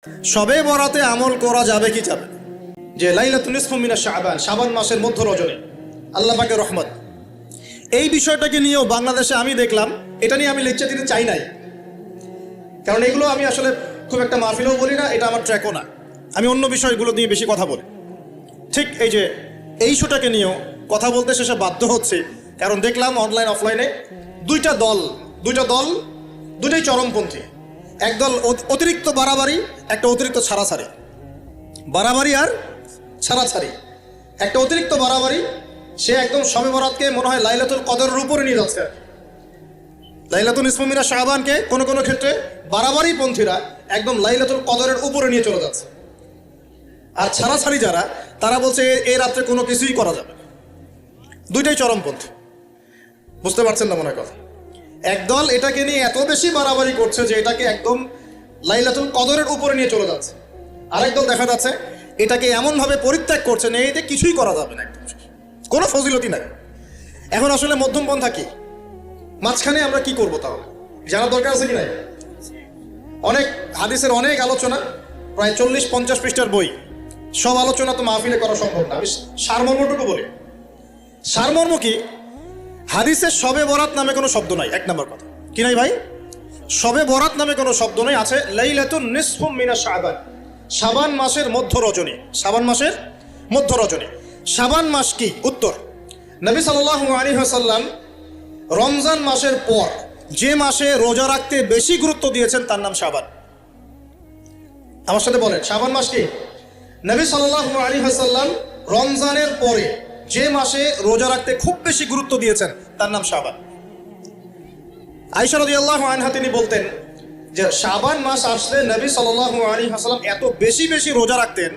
শবে বরাতে আমল করা যাবে কি যাবে না? যে লাইলাতুল নিসফু মিনাশ শাবান, শাবান মাসের মধ্য রজনী আল্লাহ পাকের রহমত, এই বিষয়টাকে নিয়েও বাংলাদেশে আমি দেখলাম, এটা নিয়ে আমি লেকচার দিতে চাই নাই, কারণ এগুলো আমি আসলে খুব একটা মাহফিলেও বলি না, এটা আমার ট্র্যাকও না। আমি অন্য বিষয়গুলো নিয়ে বেশি কথা বলি। ঠিক এই যে এই ইস্যুটাকে নিয়েও কথা বলতে শেষে বাধ্য হচ্ছে, কারণ দেখলাম অনলাইন অফলাইনে দুইটা দল দুটাই চরমপন্থী। একদল অতিরিক্ত বাড়াবাড়ি, একটা অতিরিক্ত ছাড়াছাড়ি। বাড়াবাড়ি আর ছাড়াছাড়ি। একটা অতিরিক্ত বাড়াবাড়ি, সে একদম শবে বরাতকে মনে হয় লাইলাতুল কদরের উপরে নিয়ে যাচ্ছে। লাইলাতুল নিসফু মিনাশ শাবানকে কোনো কোনো ক্ষেত্রে বাড়াবাড়ি পন্থীরা একদম লাইলাতুল কদরের উপরে নিয়ে চলে যাচ্ছে। আর ছাড়াছাড়ি যারা, তারা বলছে এই রাত্রে কোনো কিছুই করা যাবে না। দুইটাই চরমপন্থী, বুঝতে পারছেন না মনে কথা। একদল এটাকে নিয়ে এত বেশি বাড়াবাড়ি করছে যে এটাকে একদম লাইলাতুল কদরের উপরে নিয়ে চলে যাচ্ছে। আরেকদল দেখা যাচ্ছে এটাকে এমনভাবে পরিত্যাগ করছে না, এতে কিছুই করা যাবে না, একদম কোনো ফজিলতি নাই। এখন আসলে মধ্যম পন্থা কি? মাঝখানে আমরা কি করব? তাহলে জানার দরকার আছে কি নাই? অনেক হাদিসের অনেক আলোচনা, প্রায় 40-50 পৃষ্ঠার বই, সব আলোচনা তো মাহফিলে করা সম্ভব না। আমি সারমর্মটুকু বলি। সারমর্ম কি? হাদিসের শবে বরাত নামে কোনো শব্দ নাই, এক নম্বর কথা। কি নাই ভাই? শবে বরাত নামে কোনো শব্দ নাই। আছে লাইলাতুন নিসফু মিনাশ শাবান, শাবান মাসের মধ্য রজনী। শাবান মাসের মধ্য রজনী। শাবান মাস কি? উত্তর, নবী সাল্লাল্লাহু আলাইহি ওয়াসাল্লাম রমজান মাসের পর যে মাসে রোজা রাখতে বেশি গুরুত্ব দিয়েছেন তার নাম শাবান। আমার সাথে বলেন, শাবান মাস কি? নবী সাল্লাল্লাহু আলাইহি ওয়াসাল্লাম রমজানের পরে যে মাসে রোজা রাখতে খুব বেশি গুরুত্ব দিয়েছেন তার নাম শাবান। আয়েশা রাদিয়াল্লাহু আনহা তিনি বলতেন যে শাবান মাস আসলে নবী সাল্লাল্লাহু আলাইহি ওয়াসাল্লাম এত বেশি বেশি রোজা রাখতেন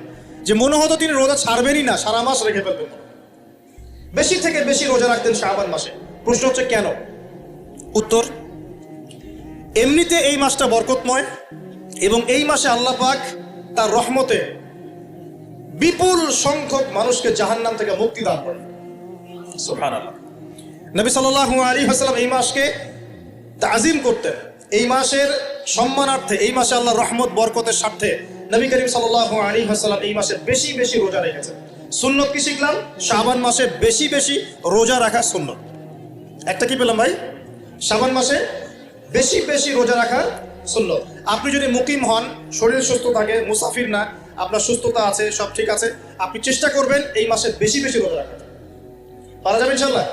যে মনে হতো তিনি রোজা ছাড়বেনই না, সারা মাস রেখে ফেলবেন। বেশি থেকে বেশি রোজা রাখতেন শাবান মাসে। প্রশ্ন হচ্ছে কেন? উত্তর, এমনিতে এই মাসটা বরকতময় এবং এই মাসে আল্লাহ পাক তার রহমতে বিপুল সংখ্যক মানুষকে জাহান্নাম থেকে মুক্তি দান করেন। সুবহানাল্লাহ। নবী সাল্লাল্লাহু আলাইহি ওয়াসাল্লাম এই মাসকে তাজিম করতেন। এই মাসের সম্মানার্থে, এই মাসে আল্লাহর রহমত বরকতের স্বার্থে নবী করিম সাল্লাল্লাহু আলাইহি ওয়াসাল্লাম এই মাসে বেশি বেশি রোজা রেখেছেন। সুন্নত কি শিখলাম? শাবান মাসে বেশি বেশি রোজা রাখা সুন্নত। একটা কি পেলাম ভাই? শাবান মাসে বেশি বেশি রোজা রাখা সুন্নত। আপনি যদি মুকিম হন, শরীর সুস্থ থাকে, মুসাফির না, আপনার সুস্থতা আছে, সব ঠিক আছে, আপনি চেষ্টা করবেন এই মাসে বেশি বেশি রোজা রাখা। পারা যাবে ইনশাআল্লাহ?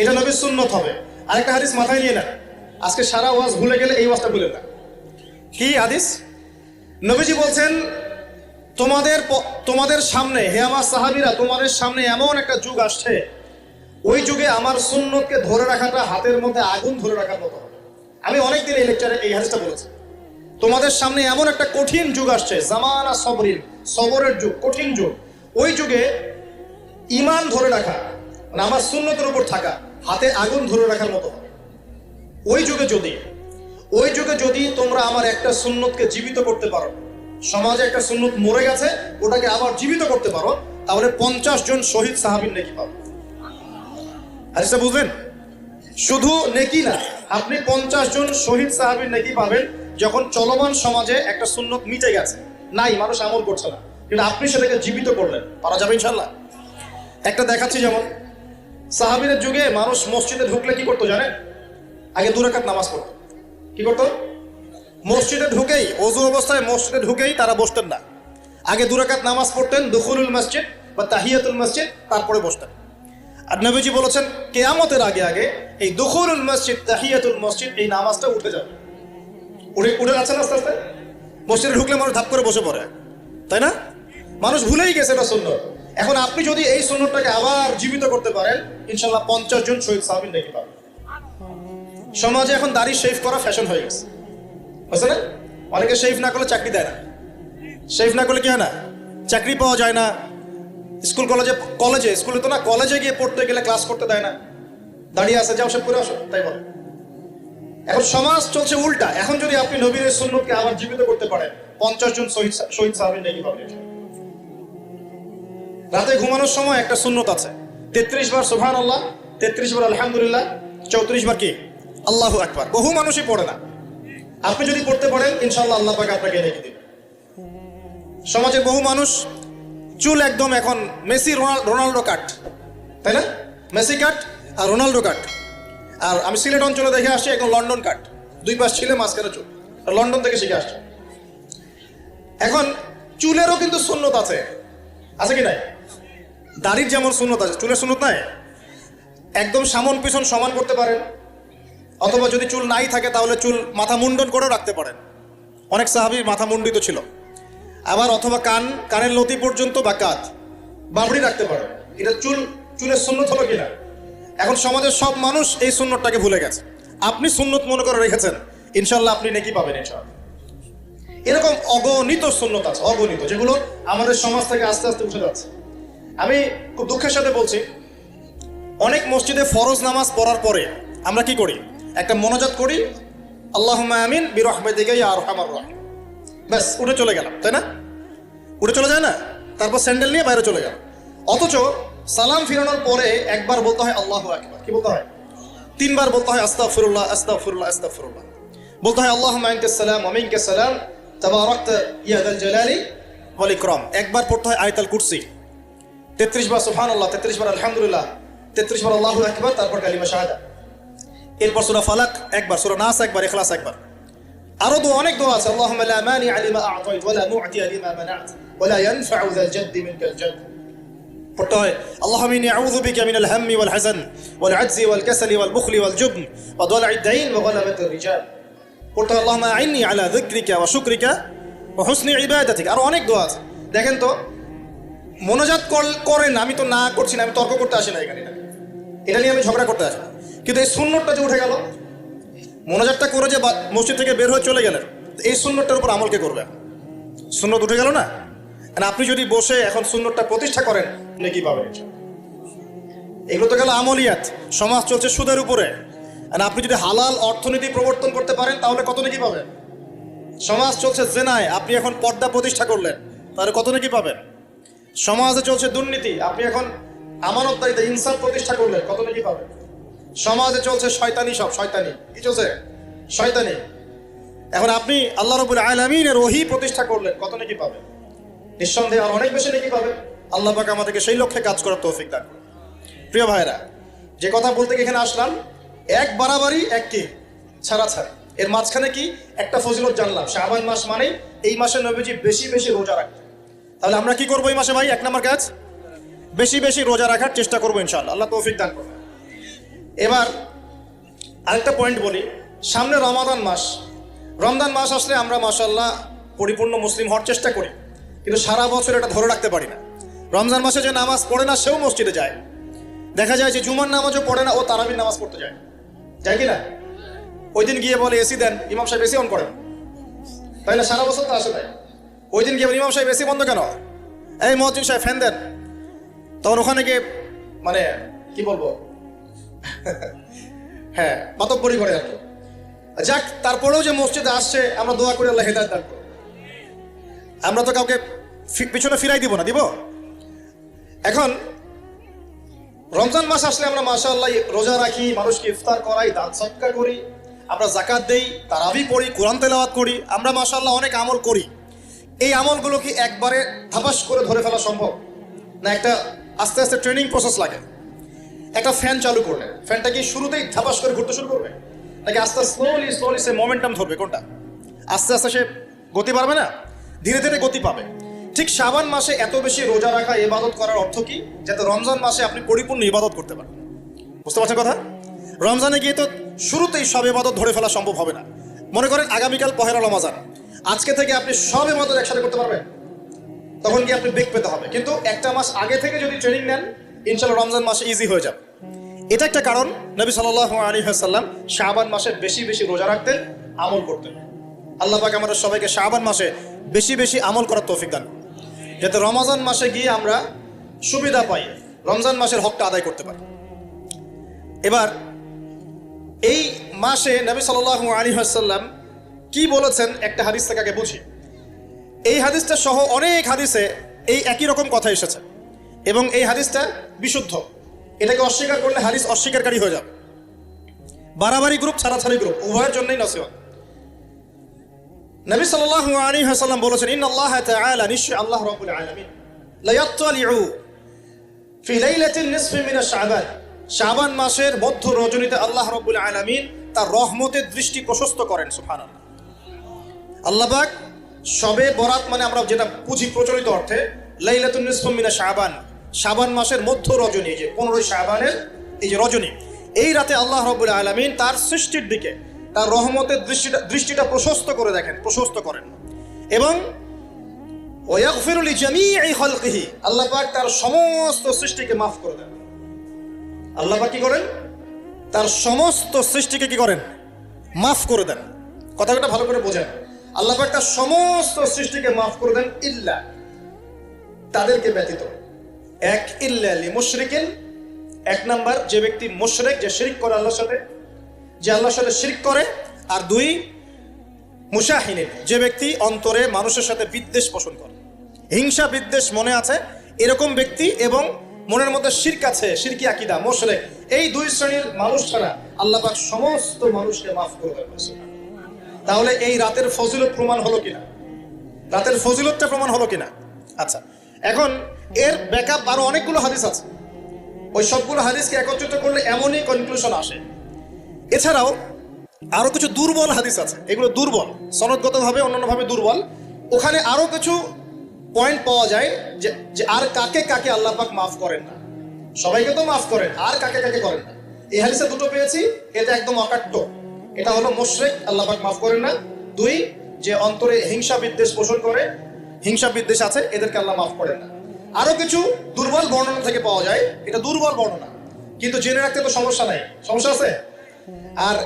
এটা নবীর সুন্নত হবে। আরেকটা হাদিস মাথায় নিয়ে না, আজকে সারা ওয়াজ ভুলে গেলে এই ওয়াজটা ভুলে না। কি হাদিস? নবীজি বলছেন, তোমাদের সামনে, হে আমার সাহাবীরা, তোমাদের সামনে এমন একটা যুগ আসছে, ওই যুগে আমার সুন্নতকে ধরে রাখাটা হাতের মধ্যে আগুন ধরে রাখার মতো হবে। আমি অনেকদিন এই লেকচারে এই হাদিসটা বলেছি। তোমাদের সামনে এমন একটা কঠিন যুগ আসছে, জামানা সবরিন, সবরের যুগ, কঠিন যুগ। ওই যুগে ঈমান ধরে রাখা, মানে আমার সুন্নতের উপর থাকা, হাতে আগুন ধরে রাখার মতো হবে। ওই যুগে যদি তোমরা আমার একটা সুন্নতকে জীবিত করতে পারো, সমাজে একটা সুন্নত মরে গেছে, ওটাকে আবার জীবিত করতে পারো, তাহলে 50 জন শহীদ সাহাবীর নেকি পাবে। হাদিসটা বুঝলেন? শুধু নেকি না, আপনি 50 জন শহীদ সাহাবীর নেকি পাবেন যখন চলমান সমাজে একটা সুন্নত মিটে গেছে, নাই, মানুষ আমল করছে না, কিন্তু আপনি সেটাকে জীবিত করলেন। পারা যাবে ইনশাআল্লাহ? একটা দেখাচ্ছি, যেমন সাহাবীদের যুগে মানুষ মসজিদে ঢুকলে কি করতো জানেন? আগে 2 রাকাত নামাজ পড়তো। কি করতো? মসজিদে ঢুকেই, ওযু অবস্থায় মসজিদে ঢুকেই তারা বসতেন না। আগে 2 রাকাত নামাজ পড়তেন, দুখুলুল মসজিদ বা তাহিয়াতুল মসজিদ, তারপরে বসতেন। আর নবীজি বলেছেন কিয়ামতের আগে আগে এই দুখুলুল মসজিদ, তাহিয়াতুল মসজিদ, এই নামাজটা উঠে যাবে। উঠে যাচ্ছে না আস্তে আস্তে। মসজিদে ঢুকলে মানুষ ধাপ করে বসে পড়ে, তাই না? মানুষ ভুলেই গেছে এটা সুন্নত। এখন আপনি যদি এই সুন্নতটাকে আবার জীবিত করতে পারেন, ইনশাআল্লাহ 50 জন শহীদ সাহাবীর নেকি পাবেন। সমাজে এখন দাড়ি শেভ করা ফ্যাশন হয়ে গেছে, বুঝছে না? অনেকে শেভ না করলে চাকরি দেয় না। শেভ না করলে কি হয় না? চাকরি পাওয়া যায় না। স্কুলে তো না, কলেজে গিয়ে পড়তে গেলে ক্লাস করতে দেয় না। দাঁড়িয়ে আছে, যাও সব করে আসো, তাই বলে। এখন সমাজ চলছে উল্টা। এখন যদি আপনি নবীর সুন্নতকে আবার জীবিত করতে পারেন, 50 জন শহীদ সাহাবীর নেকি পাবেন। রাতে ঘুমানোর সময় একটা সুন্নত আছে, 33 বার সুবহানাল্লাহ, 33 বার আলহামদুলিল্লাহ, 34 বার কি আল্লাহু আকবার। বহু মানুষই পড়ে না। আপনি যদি পড়তে পারেন, ইনশাআল্লাহ আল্লাহ পাক আপনাকে নেকি দিবেন। সমাজের বহু মানুষ চুল একদম এখন মেসি রোনাল্ডো কাট, তাই না? মেসি কাট আর রোনাল্ডো কাট। আর আমি সিলেট অঞ্চলে দেখে আসছি এখন লন্ডন কাট, দুই পাশ ছিলে মাঝখানে চুল, লন্ডন থেকে শিখে আসছে। এখন চুলেরও কিন্তু সুন্নত আছে, আছে কি নাই? দাড়ির যেমন সুন্নত আছে, চুলের সুন্নত নাই। একদম সামন পিছন সমান করতে পারেন, অথবা যদি চুল নাই থাকে তাহলে চুল মাথা মুন্ডন করেও রাখতে পারেন। অনেক সাহাবীর মাথা মুন্ডিত ছিল। আবার অথবা কানের লতি পর্যন্ত বা কাঁধ বাবড়ি রাখতে পারেন। এটা চুলের সুন্নত হলো কিনা? এখন সমাজের সব মানুষ এই সুন্নতটাকে ভুলে গেছে। আপনি সুন্নত মনে করে রেখেছেন, ইনশাল্লাহ আপনি নেকি পাবেন ইনশাল্লাহ। এরকম অগণিত সুন্নত আছে, অগণিত, যেগুলো আমাদের সমাজ থেকে আস্তে আস্তে উঠে যাচ্ছে। আমি খুব দুঃখের সাথে বলছি, অনেক মসজিদে ফরজ নামাজ পড়ার পরে আমরা কি করি? একটা মোনাজাত করি, আল্লাহুম্মা আমিন বিরহমাতিকা ইয়া আরহামার রাহিম, ব্যাস উঠে চলে গেলাম, তাই না? উঠে চলে যায় না? তারপর স্যান্ডেল নিয়ে বাইরে চলে গেল। অথচ সালাম ফিরানোর পরে একবার বলতে হয় আল্লাহু আকবার, কি বলতে হয়? তিনবার বলতে হয় আস্তাগফিরুল্লাহ আস্তাগফিরুল্লাহ আস্তাগফিরুল্লাহ। বলতে হয় আল্লাহুম্মা আনতাস সালাম ওয়া মিনকাস সালাম তাবারাকতা ইয়া যাল জালালি ওয়াল ইকরাম। একবার পড়তে হয় আয়াতুল কুরসি, 33 বার সুবহানাল্লাহ, 33 বার আলহামদুলিল্লাহ, 33 বার আল্লাহু আকবার, তারপর কালিমা শাহাদা। এরপর সূরা ফালাক একবার, সূরা নাস একবার, ইখলাস একবার। আরো অনেক দোয়া আছে, আল্লাহুম্মা লা মানিআ লিমা আ'তাইত ওয়া লা মু'তিয়া লিমা মানা'ত ওয়া লা ইয়ানফা'ু যাল জাদ্দি মিনকাল জাদ। পড়তে হয় আল্লাহুম্মা ইন্নী আউযু বিকা মিনাল হাম্মি ওয়াল হাযান ওয়াল আ'জজি ওয়াল কাসালি ওয়াল বুখলি ওয়াল জুবন ওয়া দালা'id দাইন ওয়া গালাবাতির রিজাল। পড়তে হয় আল্লাহুম্মা আ'ইন্নী আলা যিকরিকা ওয়া শুকরিকা ওয়া হুসনি ইবাদাতিক। আরো অনেক দোয়া আছে। দেখেন তো, মোনাজাত করেন, আমি তো না করছি না, আমি তর্ক করতে আসি না এখানে, এটা নিয়ে আমি ঝগড়া করতে আসি না, কিন্তু এই সুন্নতটা যে উঠে গেল, মোনাজাতটা করে যে মসজিদ থেকে বের হয়ে চলে গেলেন, এই সুন্নতটার উপর আমল কে করবে? সুন্নত উঠে গেল না? আপনি যদি বসে এখন সুন্নতটা প্রতিষ্ঠা করেন, নেকি পাবেন। এগুলো তো গেল আমলিয়াত। সমাজ চলছে সুদের উপরে, আপনি যদি হালাল অর্থনীতি প্রবর্তন করতে পারেন তাহলে কত নেকি পাবেন? সমাজ চলছে জেনায়, আপনি এখন পর্দা প্রতিষ্ঠা করলেন, তাহলে কত নেকি পাবেন? সমাজে চলছে দুর্নীতি, আপনি এখন আমানতদারিতা ইনসাফ প্রতিষ্ঠা করলেন, কত নেকি পাবেন? সমাজে চলছে শয়তানি, সব শয়তানি, কি চলছে? শয়তানি। এখন আপনি আল্লাহ রাব্বুল আলামিনের ওহী প্রতিষ্ঠা করলেন, কত নেকি পাবেন? নিঃসন্দেহে আর অনেক বেশি নেকি পাবেন। আল্লাহ পাক আমাদেরকে সেই লক্ষ্যে কাজ করার তৌফিক দান করুন। প্রিয় ভাইরা, যে কথা বলতে এখানে আসলাম, এক বাড়াবাড়ি এক কি ছাড়াছাড়ি, এর মাঝখানে কি একটা ফজিলত জানলাম। শাবান মাস মানে এই মাসে নবীজি বেশি বেশি রোজা রাখতেন। তাহলে আমরা কি করবো এই মাসে ভাই? এক নম্বর কাজ, বেশি বেশি রোজা রাখার চেষ্টা করবো ইনশাআল্লাহ, আল্লাহ তৌফিক দান করবেন। এবার আরেকটা পয়েন্ট বলি, সামনে রমাদান মাস। রমজান মাস আসলে আমরা মাশাআল্লাহ পরিপূর্ণ মুসলিম হওয়ার চেষ্টা করি, কিন্তু সারা বছর এটা ধরে রাখতে পারি না। রমজান মাসে যে নামাজ পড়ে না সেও মসজিদে যায়। দেখা যায় যে জুমার নামাজও পড়ে না, ও তারাবির নামাজ পড়তে যায়, যায় কি না? ওই দিন গিয়ে বলে এসি দেন, ইমাম সাহেব এসি অন করেন, তাই না? সারা বছর তো আসে তাই। ওই দিন গিয়ে ইমাম সাহেব এসি বন্ধ কেন? এই মুয়াজ্জিন সাহেব ফ্যান দেন। তখন ওখানে গিয়ে মানে কি বলবো, হ্যাঁ মাতব্বরি করে আর কি। যাক, তারপরেও যে মসজিদে আসছে আমরা দোয়া করি আল্লাহ হেদায়েত দান করুন। আমরা তো কাউকে পিছনে ফিরাই দিব না, দিব? এখন রমজান মাস আসলে আমরা মাশাআল্লাহ রোজা রাখি, মানুষকে ইফতার করাই, দান সদকা করি, আমরা যাকাত দেই, তারাবি পড়ি, কোরআন তেলাওয়াত করি, আমরা মাশাআল্লাহ অনেক আমল করি। এই আমলগুলো কি একবারে ধাপাস করে ধরে ফেলা সম্ভব না? একটা আস্তে আস্তে ট্রেনিং প্রসেস লাগে। একটা ফ্যান চালু করলে ফ্যানটা কি শুরুতেই ধাপাস করে ঘুরতে শুরু করবে, নাকি আস্তে স্লোলি সে মোমেন্টাম ধরবে? কোনটা? আস্তে আস্তে সে গতি পাবে না, ধীরে ধীরে গতি পাবে। ঠিক শাবান মাসে এত বেশি রোজা রাখা, ইবাদত করার অর্থ কি? যাতে রমজান মাসে আপনি পরিপূর্ণ ইবাদত করতে পারেন। বুঝতে পারছেন কথা? রমজানে গিয়ে তো শুরুতেই সব ইবাদত ধরে ফেলা সম্ভব হবে না। মনে করেন আগামীকাল পহেলা রমজান, আজকে থেকে আপনি সব ইবাদত একসাথে করতে পারবেন, তখন কি আপনি বেগ পেতে হবে। কিন্তু একটা মাস আগে থেকে যদি ট্রেনিং নেন, ইনশাআল্লাহ রমজান মাসে ইজি হয়ে যাবে। এটা একটা কারণ নবী সাল্লাল্লাহু আলাইহি ওয়াসাল্লাম শাবান মাসে বেশি বেশি রোজা রাখতেন, আমল করতেন। আল্লাহ পাক আমাদের সবাইকে শাবান মাসে বেশি বেশি আমল করার তৌফিক দান, যাতে রমজান মাসে গিয়ে আমরা সুবিধা পাই, রমজান মাসের হকটা আদায় করতে পারি। এবার এই মাসে নবী সাল্লাল্লাহু আলাইহি ওয়াসাল্লাম কি বলেছেন একটা হাদিস থেকে আগে বুঝি। এই হাদিসটা সহ অনেক হাদিসে এই একই রকম কথা এসেছে, এবং এই হাদিসটা বিশুদ্ধ। এটাকে অস্বীকার করলে হাদিস অস্বীকারী হয়ে যাবে। বাড়াবাড়ি গ্রুপ, ছাড়াছাড়ি গ্রুপ, উভয়ের জন্যই নসিহত। নবী সাল্লাল্লাহু আলাইহি ওয়াসাল্লাম বলেছেন, ইন্নাল্লাহ তাআলা, নিশ্চয় আল্লাহ রাব্বুল আলামিন, লা ইয়াত্তালিউ ফি লাইলাতিন নিসফি মিন শাবান, শাবান মাসের মধ্য রজনীতে আল্লাহ রাব্বুল আলামিন তার রহমতের দৃষ্টি প্রশস্ত করেন। সুবহানাল্লাহ। আল্লাহ পাক শবে বরাত মানে আমরা যেটা বুঝি প্রচলিত অর্থে, লাইলাতুন নিসফি মিন শাবান, শাবান মাসের মধ্য রজনী, যে 15 শাবানের এই যে রজনী, এই রাতে আল্লাহ রাব্বুল আলামিন তার সৃষ্টির দিকে তার রহমতের দৃষ্টিটা প্রশস্ত করে দেখেন, প্রশস্ত করেন। এবং ওয়াগফিরু লিজামিই খালকিহি, আল্লাহ পাক তার সমস্ত সৃষ্টিকে মাফ করে দেন। আল্লাহ পাক কি করেন? তার সমস্ত সৃষ্টিকে কি করেন? মাফ করে দেন। কথাটা ভালো করে বোঝেন। আল্লাহ পাক তার সমস্ত সৃষ্টিকে মাফ করে দেন, ইল্লা, তাদেরকে ব্যতীত। এক, ইল্লা লিমুশরিকিন, এক নাম্বার যে ব্যক্তি মুশরিক, যে শিরক করে আল্লাহর সাথে, যে আল্লাহর সাথে শিরক করে। আর দুই, মুশাহিনিন, যে ব্যক্তি অন্তরে মানুষের সাথে বিদ্বেষ পোষণ করে, হিংসা বিদ্বেষ মনে আছে এরকম ব্যক্তি, এবং মনের মধ্যে শিরক আছে, শিরকি আকীদা, মুশরিক, এই দুই শ্রেণীর মানুষ ছাড়া আল্লাহ পাক সমস্ত মানুষকে মাফ করে দেন। তাহলে এই রাতের ফজিলত প্রমাণ হলো কিনা? রাতের ফজিলতটা প্রমাণ হলো কিনা? আচ্ছা, এখন এর ব্যাকআপ আরো অনেকগুলো হাদিস আছে। ওই সবগুলো হাদিসকে একত্রিত করলে এমনই কনক্লুশন আসে। এছাড়াও আরো কিছু দুর্বল হাদিস আছে, এগুলো দুর্বল, সনদগতভাবে অন্যান্যভাবে দুর্বল। ওখানে আরো কিছু পয়েন্ট পাওয়া যায় যে আর কাকে কাকে আল্লাহ পাক মাফ করেন না। সবাইকে তো মাফ করেন, আর কাকে কাকে করেন না। এই হাদিসে দুটো পেয়েছি, এটা একদম অকাট্য। এটা হলো মুশরিক, আল্লাহ পাক মাফ করেন না। দুই, যে অন্তরে হিংসা বিদ্বেষ পোষণ করে, হিংসা বিদ্বেষ আছে, এদেরকে আল্লাহ মাফ করেন না। আরো কিছু দুর্বল বর্ণনা থেকে পাওয়া যায়, এটা দুর্বল বর্ণনা, কিন্তু জেনে রাখতে তো সমস্যা নাই। সমস্যা আছে? আর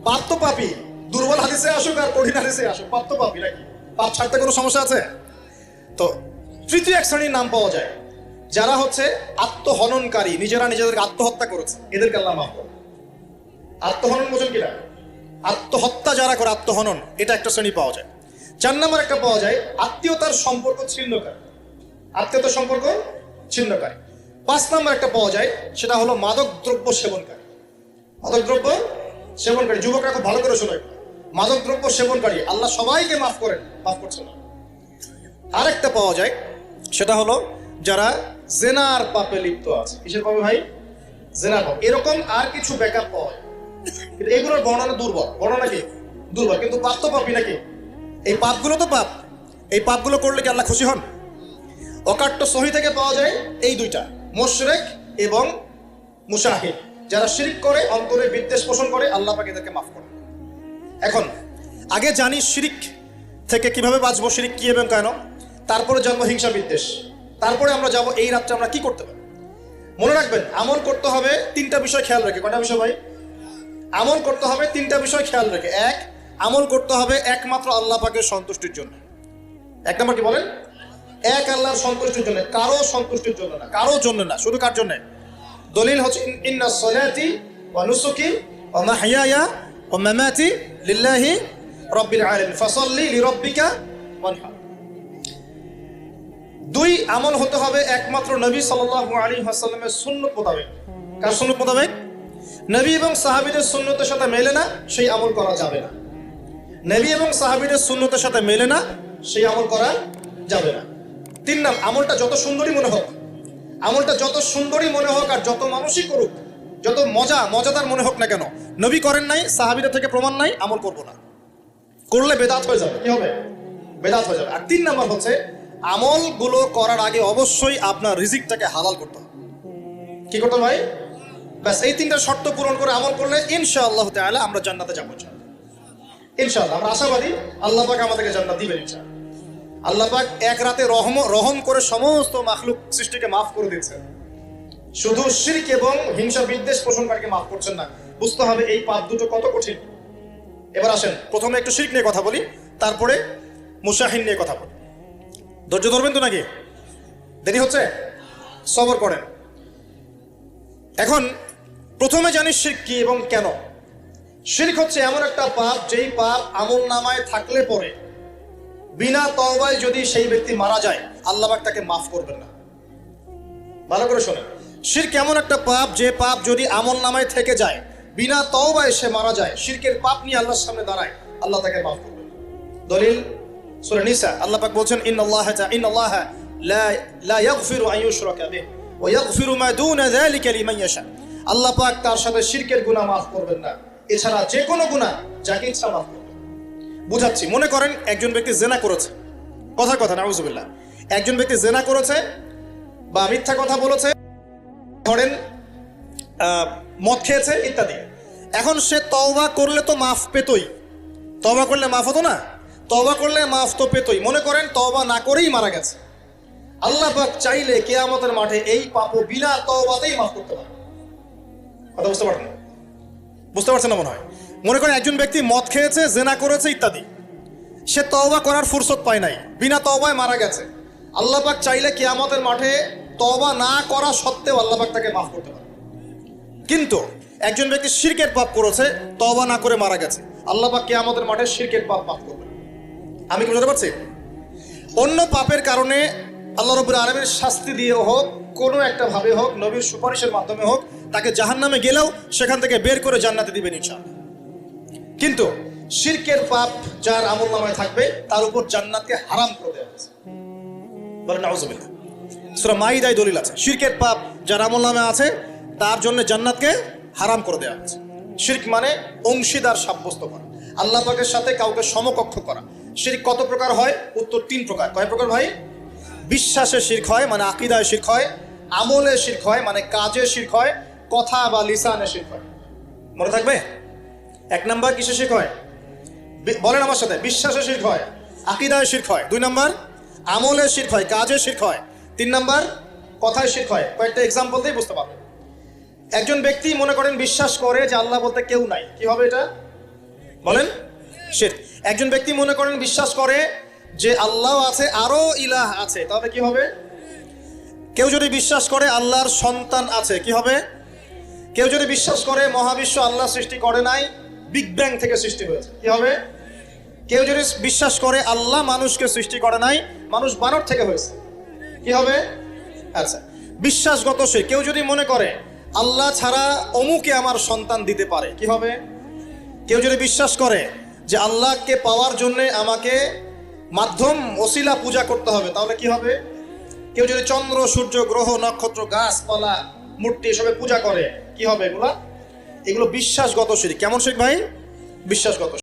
পাপ তো পাপী, দুর্বল হাদিসে আসুক আর কঠিন হাদিসে আসুক, পাপ তো পাপী নাকি? পাপ ছাড়তে কোনো সমস্যা আছে? তো তৃতীয় এক শ্রেণীর নাম পাওয়া যায়, যারা হচ্ছে আত্মহননকারী, নিজেরা নিজেদেরকে আত্মহত্যা করেছে, এদেরকে আল্লাহ মাফ করে। আত্মহনন বোঝেন কিনা? আত্মহত্যা যারা করে, আত্মহনন, এটা একটা শ্রেণী পাওয়া যায়। 4 নম্বর একটা পাওয়া যায় আত্মীয়তার সম্পর্ক ছিন্নকারী, আত্মীয়তার সম্পর্ক ছিন্নকারী। 5 নম্বর একটা পাওয়া যায়, সেটা হলো মাদক দ্রব্য সেবনকারী। মাদক দ্রব্য সেবনকারী, যুবকরা খুব ভালো করে শোনো, মাদক দ্রব্য সেবনকারী আল্লাহ সবাইকে মাফ করেন, মাফ করছেন না। আরেকটা পাওয়া যায়, সেটা হলো যারা জেনার পাপে লিপ্ত আছে। কিসের পাপে ভাই? জেনার পাপ। এরকম আর কিছু ব্যাকআপ পাওয়া যায়, কিন্তু এগুলোর বর্ণনা দুর্বল। বর্ণনা কি? দুর্বল। কিন্তু পাপ তো পাপই নাকি? এই পাপগুলো তো পাপ, এই পাপগুলো করলে কি আল্লাহ খুশি হন? অকাট্য সহি থেকে পাওয়া যায় এই দুইটা, মুশরিক এবং মুশাহিদ, যারা শিরক করে, অন্তরে বিদ্বেষ পোষণ করে, আল্লাহ পাক এদেরকে মাফ করেন। এখন আগে জানি শিরক থেকে কিভাবে বাঁচবো, শিরক কি এবং কেন, তারপরে জানবো হিংসা বিদ্বেষ, তারপরে আমরা যাব এই রাত্রে আমরা কি করতে পারি। মনে রাখবেন, আমল করতে হবে 3টা বিষয় খেয়াল রেখে। কয়টা বিষয় ভাই? আমল করতে হবে 3টা বিষয় খেয়াল রেখে। এক, আমল করতে হবে একমাত্র আল্লাহ পাকের সন্তুষ্টির জন্য। এক নম্বর কি বলেন? এক, আল্লাহর সন্তুষ্টির জন্য, কারো সন্তুষ্টির জন্য না, কারো জন্য না, শুধু কার জন্য? দলিল হচ্ছে ইন্নাস সালাতি ওয়া নুসুকি ওয়া মাহইয়ায়া ওয়া মামাতি লিল্লাহি রাব্বিল আলামিন ফাসাল্লি লিরাব্বিকা ওয়ানহার। 2, আমল হতে হবে একমাত্র নবী সাল্লাল্লাহু আলাইহি ওয়াসাল্লামের সুন্নাত মোতাবেক। কার সুন্নাত মোতাবেক? নবী এবং সাহাবীদের সুন্নতের সাথে মেলে না, সেই আমল করা যাবে না। নবী এবং সাহাবীদের সুন্নতের সাথে মেলে না, সেই আমল করা যাবে না। 3 নাম, আমলটা যত সুন্দরই মনে হোক, আমলটা যত সুন্দরই মনে হোক আর যত মানুষই করুক, যত মজাদার মনে হোক না কেন, নবী করেন নাই, সাহাবীদের থেকে প্রমাণ নাই, আমল করব না। করলে বেদাত হয়ে যাবে। কি হবে? বেদাত হয়ে যাবে। আর 3 নাম্বার হচ্ছে, আমলগুলো করার আগে অবশ্যই আপনার রিজিকটাকে হালাল করতে হবে। কি করতে ভাই? ব্যাস, এই 3টা শর্ত পূরণ করে আমল করলে ইনশাআল্লাহ তাআলা আমরা জান্নাতে যাবো। ইনশাআল্লাহ আমরা আশাবাদী, আল্লাহ পাক আমাদেরকে জান্নাত দিবেন ইনশাআল্লাহ। আল্লাহ পাক এক রাতে রহম করে সমস্ত মাখলুক সৃষ্টিকে মাফ করে দিয়েছেন, শুধু শিরক এবং হিংসা বিদ্বেষ পোষণকারীকে মাফ করছেন না। বুঝতে হবে এই পাপ দুটো কত কঠিন। এবার আসেন, প্রথমে একটু শিরক নিয়ে কথা বলি, তারপরে মুশাহিন নিয়ে কথা বলি। ধৈর্য ধরবেন তো নাকি? দেরি হচ্ছে? সবর করেন। এখন প্রথমে জানি শিরক কি এবং কেন। শিরক হচ্ছে এমন একটা পাপ, যেই পাপ আমল নামায় থাকলে পরে বিনা তওবায় যদি সেই ব্যক্তি মারা যায়, আল্লাহ পাক তাকে মাফ করবেন না। ভালো করে শোনেন, শিরক এমন একটা পাপ, যে পাপ যদি আমল নামায় থেকে যায়, বিনা তওবায় সে মারা যায়, শিরকের পাপ নিয়ে আল্লাহর সামনে দাঁড়ায়, আল্লাহ তাকে মাফ করবেন না। দলিল সূরা নিসা, আল্লাহ পাক বলছেন ইন্নাল্লাহা লা ইয়াগফিরু আন ইউশরাকা বিহি ওয়া ইয়াগফিরু মা দুনা যালিকা লিমান ইয়াশা। আল্লাহ পাক তার সাথে শিরকের গুনাহ মাফ করবেন না, এছাড়া যে কোনো গুনাহ যাকে ইচ্ছা মাফ করবেন। বুঝাচ্ছি, মনে করেন একজন ব্যক্তি জিনা করেছে, কথার কথা নাউযুবিল্লাহ, একজন ব্যক্তি জিনা করেছে বা মিথ্যা কথা বলেছে, ধরেন মদ খেয়েছে ইত্যাদি। এখন সে তওবা করলে তো মাফ পেতই, তওবা করলে মাফ হতো না? তওবা করলে মাফ তো পেতই। মনে করেন তওবা না করেই মারা গেছে, আল্লাহ পাক চাইলে কিয়ামতের মাঠে এই পাপও বিনা তওবাতেই মাফ করতে পারে। কথা বুঝতে পারছেন? বুঝতে পারছেন না মনে হয়। মনে করেন একজন ব্যক্তি মদ খেয়েছে, জিনা করেছে ইত্যাদি, সে তওবা করার ফুরসত পায় নাই, বিনা তওবায় মারা গেছে। আল্লাহ পাক চাইলে কিয়ামতের মাঠে তওবা না করা সত্ত্বেও আল্লাহ পাক তাকে মাফ করতে পারে। কিন্তু একজন ব্যক্তি শিরকের পাপ করেছে, তওবা না করে মারা গেছে, আল্লাহ পাক কিয়ামতের মাঠে শিরকের পাপ মাফ করবেন। আমি কি বুঝতে পারছি? অন্য পাপের কারণে আল্লাহ রাব্বুল আলামিন শাস্তি দিয়ে হোক, কোনো একটা ভাবে হোক, নবীর সুপারিশের মাধ্যমে হোক, তাকে জাহান্নামে গেলেও সেখান থেকে বের করে জান্নাতে দিবেন ইনশাআল্লাহ। কিন্তু শিরকের পাপ যার আমলনামায় থাকবে তার উপর জান্নাতকে হারাম করে দেওয়া হয়েছে। বলেন নাউযুবিল্লাহ। সূরা মাইদায় দলিল আছে, শিরকের পাপ যার আমলনামায় আছে তার জন্য জান্নাতকে হারাম করে দেওয়া হয়েছে। শিরক মানে অংশীদার সাব্যস্ত করা, আল্লাহ পাকের সাথে কাউকে সমকক্ষ করা। শিরক কত প্রকার হয়? উত্তর 3 প্রকার। কয় প্রকার ভাই? বিশ্বাসে শিরক হয়, মানে আকীদায় শিরক হয়, আমলে শিরক হয়, মানে কাজে শিরক হয়, কথা বা লিসানে শিরক হয়। মনে থাকবে? 1 নাম্বার কিসে শিরক হয়? বলেন আমার সাথে। বিশ্বাসে শিরক হয়, আকীদায় শিরক হয়। 2 নাম্বার আমলে শিরক হয়, কাজে শিরক হয়। 3 নাম্বার কথায় শিরক হয়। কয়েকটা এক্সাম্পল দিয়ে বুঝতে পারবেন। একজন ব্যক্তি মনে করেন বিশ্বাস করে যে আল্লাহ বলতে কেউ নাই, কি হবে এটা? বলেন শিরক। একজন ব্যক্তি মনে করেন বিশ্বাস করে যে আল্লাহ আছে, আরো ইলাহ আছে, তাহলে কি হবে? কেউ যদি বিশ্বাস করে আল্লাহর সন্তান আছে, কি হবে? কেউ যদি বিশ্বাস করে মহাবিশ্ব আল্লাহ সৃষ্টি করে নাই, বিগ ব্যাং থেকে সৃষ্টি হয়েছে, কি হবে? কেউ যদি বিশ্বাস করে আল্লাহ মানুষকে সৃষ্টি করে নাই, মানুষ বানর থেকে হয়েছে, কি হবে? আচ্ছা, বিশ্বাসগত সে। কেউ যদি মনে করে আল্লাহ ছাড়া অমুকে আমার সন্তান দিতে পারে, কি হবে? কেউ যদি বিশ্বাস করে যে আল্লাহকে পাওয়ার জন্য আমাকে মাধ্যম ওসিলা পূজা করতে হবে, তাহলে কি হবে? কেউ যদি চন্দ্র, সূর্য, গ্রহ, নক্ষত্র, গাছপালা, মূর্তি এসবে পূজা করে, কি হবে? এগুলো বিশ্বাসগত শিরক। কেমন শিরক ভাই? বিশ্বাসগত।